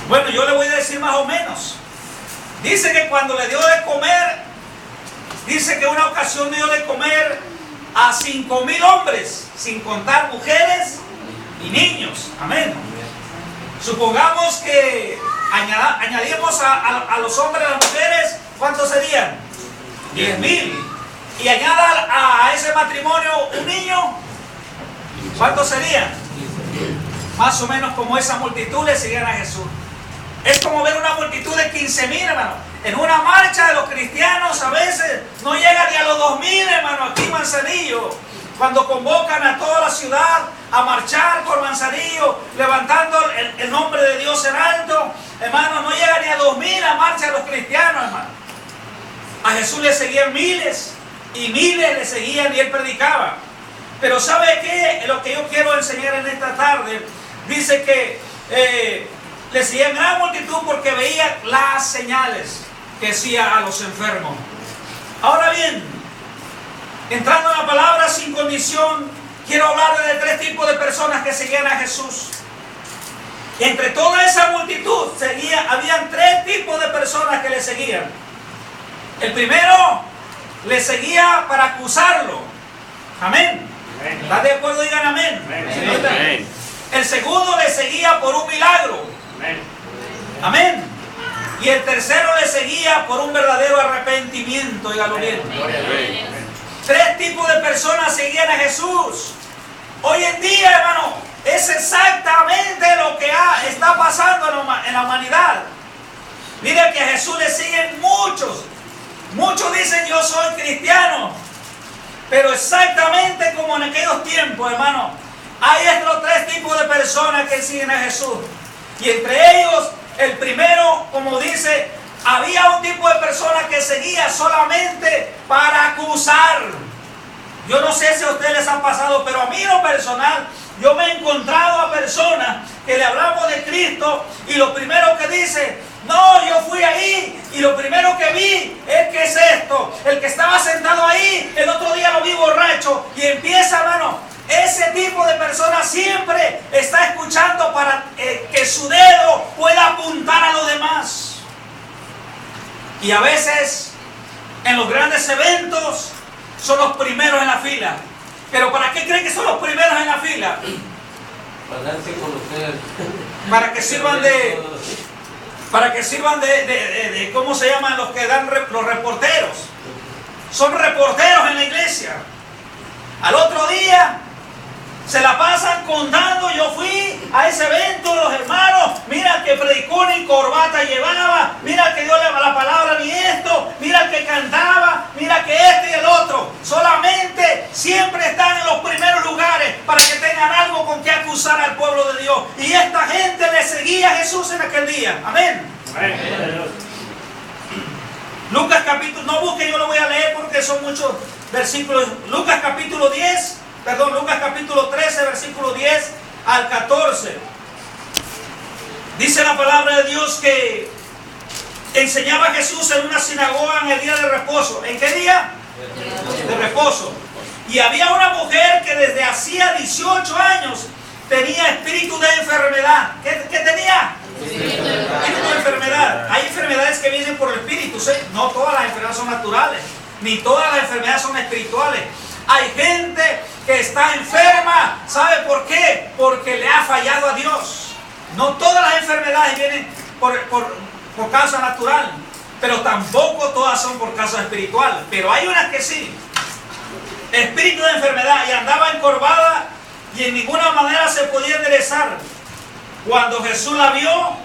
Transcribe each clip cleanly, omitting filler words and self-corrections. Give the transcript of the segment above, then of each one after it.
Bueno, yo le voy a decir más o menos. Dice que cuando le dio de comer, dice que una ocasión dio de comer a 5,000 hombres, sin contar mujeres y niños. Amén. Supongamos que añadimos a los hombres y a las mujeres, ¿cuántos serían? 10,000. Y añada a ese matrimonio un niño, ¿cuántos serían? Más o menos como esa multitud le seguían a Jesús. Es como ver una multitud de 15,000, hermano. En una marcha de los cristianos a veces no llega ni a los 2,000, hermano, aquí en Manzanillo. Cuando convocan a toda la ciudad a marchar por Manzanillo, levantando el nombre de Dios en alto, hermano, no llega ni a 2,000 la marcha de los cristianos, hermano. A Jesús le seguían miles y miles le seguían y él predicaba. Pero ¿sabe qué? Lo que yo quiero enseñar en esta tarde, dice que le seguían gran multitud porque veía las señales que hacía a los enfermos. Ahora bien, entrando en la palabra sin condición, quiero hablar de 3 tipos de personas que seguían a Jesús. Entre toda esa multitud habían 3 tipos de personas que le seguían. El primero le seguía para acusarlo. Amén. ¿Están de acuerdo? Digan amén. Amén. El segundo le seguía por un milagro. Amén. Y el tercero le seguía por un verdadero arrepentimiento. Dígalo bien. 3 tipos de personas seguían a Jesús. Hoy en día, hermano, es exactamente lo que está pasando en la humanidad. Mire que a Jesús le siguen muchos. Muchos dicen yo soy cristiano. Pero exactamente como en aquellos tiempos, hermano, hay estos 3 tipos de personas que siguen a Jesús. Y entre ellos, el primero, como dice, había un tipo de persona que seguía solamente para acusar. Yo no sé si a ustedes les ha pasado, pero a mí en lo personal, yo me he encontrado a personas que le hablamos de Cristo y lo primero que dice, no, yo fui ahí y lo primero que vi es que es esto. El que estaba sentado ahí, el otro día lo vi borracho y empieza, hermano. Ese tipo de persona siempre está escuchando para que su dedo pueda apuntar a los demás. Y a veces, en los grandes eventos, son los primeros en la fila. ¿Pero para qué creen que son los primeros en la fila? Para darse a conocer. Para que sirvan de ¿cómo se llaman los que dan los reporteros? Son reporteros en la iglesia. Al otro día se la pasan contando, yo fui a ese evento de los hermanos, mira que predicó ni corbata llevaba, mira que dio la palabra ni esto, mira que cantaba, mira que este y el otro. Solamente siempre están en los primeros lugares para que tengan algo con que acusar al pueblo de Dios. Y esta gente le seguía a Jesús en aquel día. Amén. Amén. Lucas capítulo, no busque, yo lo voy a leer porque son muchos versículos. Lucas capítulo 13, versículo 10 al 14. Dice la palabra de Dios que enseñaba Jesús en una sinagoga en el día de reposo. ¿En qué día? De reposo. Y había una mujer que desde hacía 18 años tenía espíritu de enfermedad. ¿Qué tenía? Espíritu de enfermedad. Hay enfermedades que vienen por el espíritu, ¿sí? No todas las enfermedades son naturales, ni todas las enfermedades son espirituales. Hay gente que está enferma, ¿sabe por qué? Porque le ha fallado a Dios. No todas las enfermedades vienen por causa natural, pero tampoco todas son por causa espiritual. Pero hay unas que sí. Espíritu de enfermedad, y andaba encorvada y en ninguna manera se podía enderezar. Cuando Jesús la vio,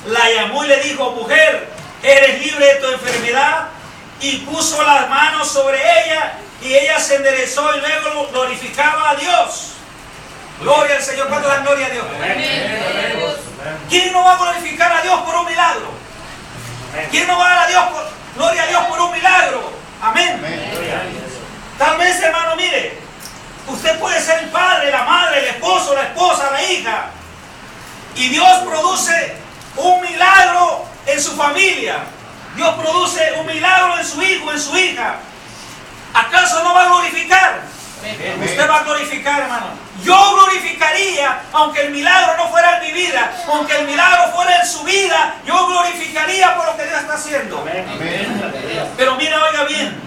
la llamó y le dijo, mujer, eres libre de tu enfermedad, y puso las manos sobre ella y ella se enderezó y luego glorificaba a Dios. Gloria al Señor. ¿Cuánto dan gloria a Dios? Amén. ¿Quién no va a glorificar a Dios por un milagro? ¿Quién no va a dar gloria a Dios por un milagro? Amén. Tal vez, hermano, mire, usted puede ser el padre, la madre, el esposo, la esposa, la hija, y Dios produce un milagro en su familia. Dios produce un milagro en su hijo, en su hija. ¿Acaso no va a glorificar? Usted va a glorificar, hermano. Yo glorificaría, aunque el milagro no fuera en mi vida. vida, aunque el milagro fuera en su vida, yo glorificaría por lo que Dios está haciendo. Amén. Pero mira, oiga bien,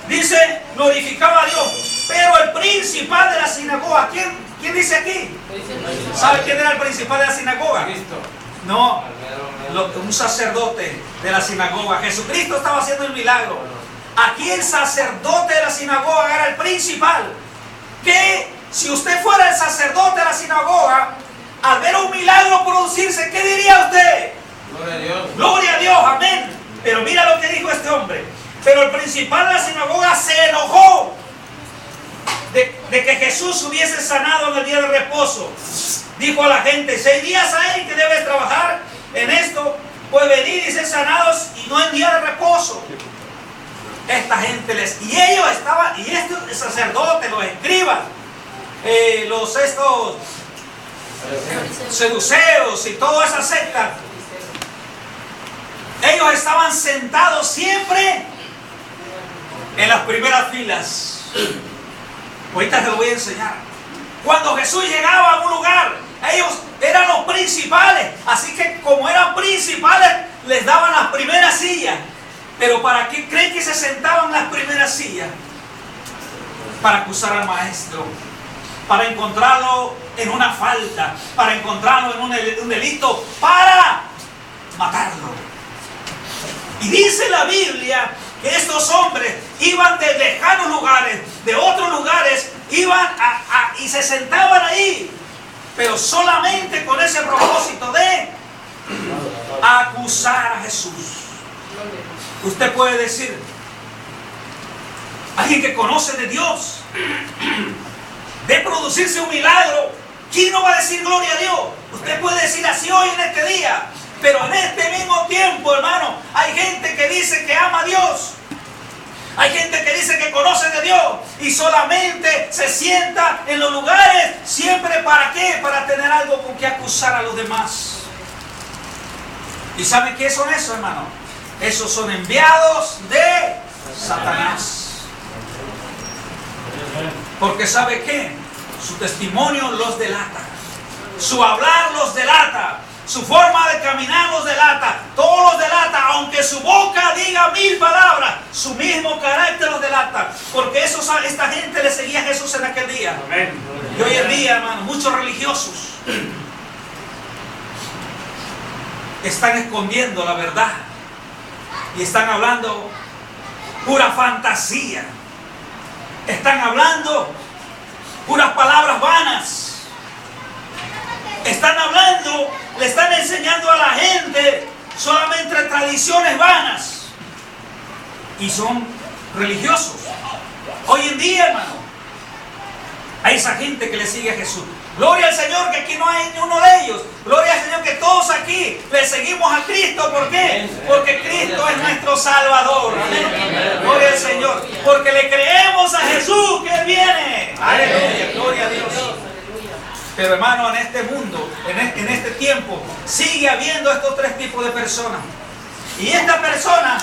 dice, glorificaba a Dios, pero el principal de la sinagoga, ¿quién dice aquí? ¿Sabe quién era el principal de la sinagoga? Cristo. No, un sacerdote de la sinagoga. Jesucristo estaba haciendo el milagro. Aquí el sacerdote de la sinagoga era el principal. Que si usted fuera el sacerdote de la sinagoga, al ver un milagro producirse, ¿qué diría usted? Gloria a Dios. Gloria a Dios, amén. Pero mira lo que dijo este hombre. Pero el principal de la sinagoga se enojó de que Jesús hubiese sanado en el día de reposo. Dijo a la gente: 6 días hay que debes trabajar en esto, pues venid y ser sanados y no en día de reposo. Esta gente y ellos estaban, y estos sacerdotes, los escribas, estos seduceos y toda esa secta, ellos estaban sentados siempre en las primeras filas. Ahorita te lo voy a enseñar. Cuando Jesús llegaba a un lugar, ellos eran los principales, así que como eran principales, les daban las primeras sillas. Pero ¿para qué creen que se sentaban en las primeras sillas? Para acusar al maestro, para encontrarlo en una falta, para encontrarlo en un delito, para matarlo. Y dice la Biblia que estos hombres iban de lejanos lugares, de otros lugares, iban y se sentaban ahí, pero solamente con ese propósito de acusar a Jesús. Usted puede decir, alguien que conoce de Dios, de producirse un milagro, ¿quién no va a decir gloria a Dios? Usted puede decir así hoy en este día, pero en este mismo tiempo, hermano, hay gente que dice que ama a Dios. Hay gente que dice que conoce de Dios y solamente se sienta en los lugares siempre ¿para qué? Para tener algo con que acusar a los demás. ¿Y saben qué son esos, hermano? Esos son enviados de Satanás. Porque ¿sabe qué? Su testimonio los delata. Su hablar los delata. Su forma de caminar los delata. Todo los delata. Aunque su boca diga 1000 palabras, su mismo carácter los delata. Porque esta gente le seguía a Jesús en aquel día. Amén. Y hoy en día, hermano, muchos religiosos están escondiendo la verdad. Y están hablando pura fantasía. Están hablando puras palabras vanas. Están hablando, le están enseñando a la gente solamente tradiciones vanas. Y son religiosos. Hoy en día, hermano, hay esa gente que le sigue a Jesús. Gloria al Señor que aquí no hay ni uno de ellos. Gloria al Señor que todos aquí le seguimos a Cristo. ¿Por qué? Porque Cristo es nuestro Salvador. Amén. Gloria al Señor. Porque le creemos a Jesús que Él viene. Aleluya. Gloria a Dios. Pero hermano, en este mundo, en este tiempo, sigue habiendo estos 3 tipos de personas. Y esta persona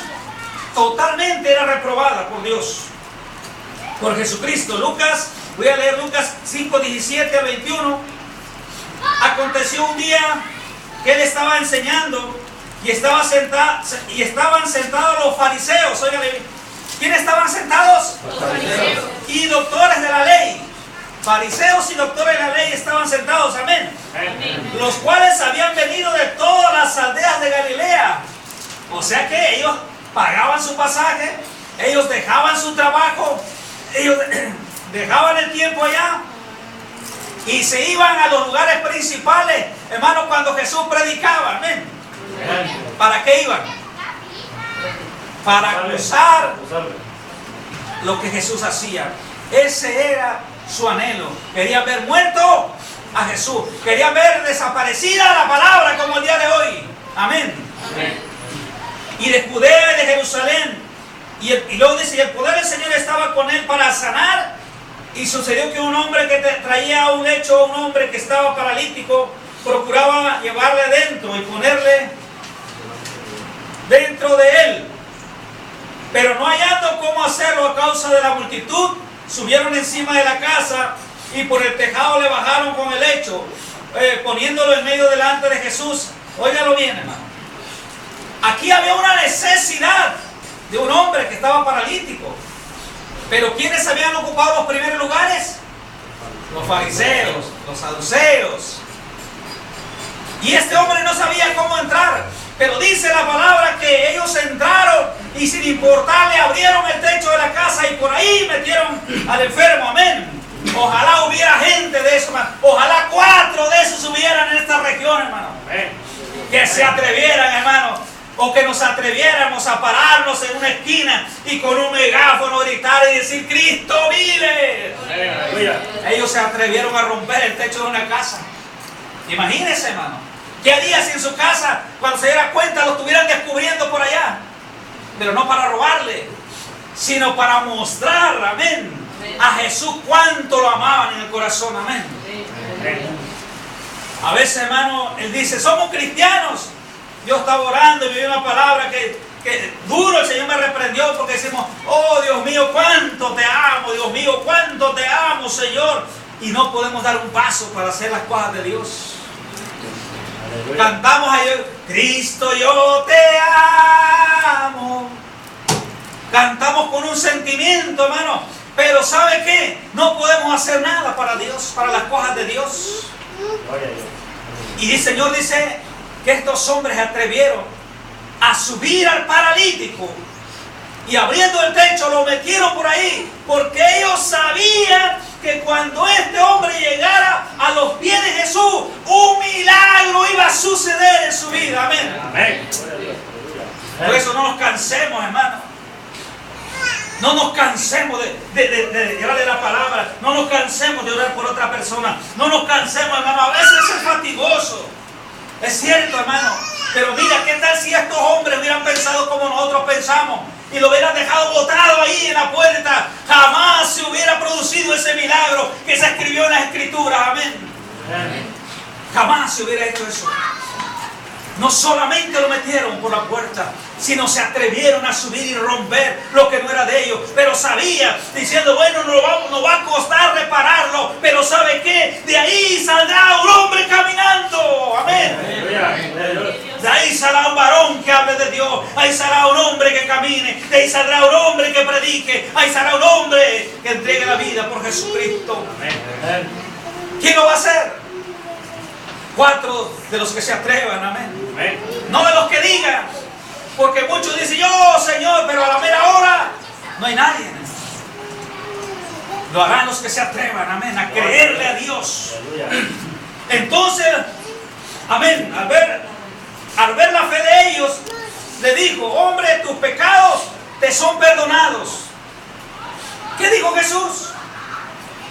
totalmente era reprobada por Dios, por Jesucristo. Voy a leer Lucas 5, 17 a 21. Aconteció un día que él estaba enseñando y estaban sentados los fariseos. Óigale, ¿quiénes estaban sentados? Los fariseos. Y doctores de la ley. Fariseos y doctores de la ley estaban sentados, amén. Amén. Los cuales habían venido de todas las aldeas de Galilea. O sea que ellos pagaban su pasaje, ellos dejaban su trabajo, ellos dejaban el tiempo allá y se iban a los lugares principales, hermano, cuando Jesús predicaba, amén. ¿Para qué iban? Para acusar lo que Jesús hacía. Ese era su anhelo. Querían ver muerto a Jesús. Querían ver desaparecida la palabra como el día de hoy. Amén. Amén. Y de Judea y de Jerusalén. Y luego dice, y el poder del Señor estaba con él para sanar. Y sucedió que un hombre que traía a un lecho, un hombre que estaba paralítico, procuraba llevarle dentro y ponerle dentro de él. Pero no hallando cómo hacerlo a causa de la multitud, subieron encima de la casa y por el tejado le bajaron con el lecho. poniéndolo en medio delante de Jesús. Óigalo bien, hermano. Aquí había una necesidad de un hombre que estaba paralítico. Pero ¿quiénes habían ocupado los primeros lugares? Los fariseos, los saduceos. Y este hombre no sabía cómo entrar. Pero dice la palabra que ellos entraron y sin importarle abrieron el techo de la casa y por ahí metieron al enfermo. Amén. Ojalá hubiera gente de eso, hermano. Ojalá 4 de esos hubieran en esta región, hermano. Que se atrevieran, hermano. O que nos atreviéramos a pararnos en una esquina y con un megáfono gritar y decir: Cristo vive. Ellos se atrevieron a romper el techo de una casa. Imagínense, hermano. ¿Qué haría si en su casa, cuando se diera cuenta, lo estuvieran descubriendo por allá? Pero no para robarle, sino para mostrar, amén, a Jesús cuánto lo amaban en el corazón, amén. A veces, hermano, él dice: somos cristianos. Yo estaba orando y me dio una palabra que duro el Señor me reprendió porque decimos: oh Dios mío, cuánto te amo, Dios mío, cuánto te amo, Señor. Y no podemos dar un paso para hacer las cosas de Dios. Aleluya. Cantamos ahí: Cristo, yo te amo. Cantamos con un sentimiento, hermano. Pero ¿sabe qué? No podemos hacer nada para Dios, para las cosas de Dios. Y el Señor dice que estos hombres se atrevieron a subir al paralítico y abriendo el techo lo metieron por ahí, porque ellos sabían que cuando este hombre llegara a los pies de Jesús, un milagro iba a suceder en su vida. Amén. Amén. Por eso no nos cansemos, hermano. No nos cansemos de llevarle la palabra. No nos cansemos de orar por otra persona. No nos cansemos, hermano. A veces es fatigoso. Es cierto, hermano. Pero mira, ¿qué tal si estos hombres hubieran pensado como nosotros pensamos y lo hubieran dejado botado ahí en la puerta? Jamás se hubiera producido ese milagro que se escribió en las Escrituras. Amén. Jamás se hubiera hecho eso. No solamente lo metieron por la puerta, sino se atrevieron a subir y romper lo que no era de ellos. Pero sabía, diciendo: bueno, nos va a costar repararlo, pero ¿sabe qué? De ahí saldrá un hombre caminando. Amén. De ahí saldrá un varón que hable de Dios. Ahí saldrá un hombre que camine. De ahí saldrá un hombre que predique. Ahí saldrá un hombre que entregue la vida por Jesucristo. Amén. ¿Quién lo va a hacer? 4 de los que se atrevan, amén. No de los que digan, porque muchos dicen: yo, Señor, pero a la mera hora no hay nadie. Lo harán los que se atrevan, amén, a creerle a Dios. Entonces, amén, al ver la fe de ellos, le dijo: hombre, tus pecados te son perdonados. ¿Qué dijo Jesús?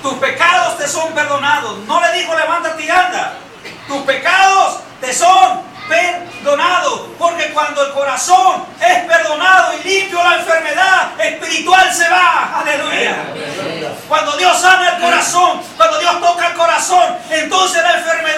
Tus pecados te son perdonados. No le dijo: levántate y anda. Tus pecados te son perdonados, porque cuando el corazón es perdonado y limpio, la enfermedad espiritual se va. Aleluya. Cuando Dios sana el corazón, cuando Dios toca el corazón, entonces la enfermedad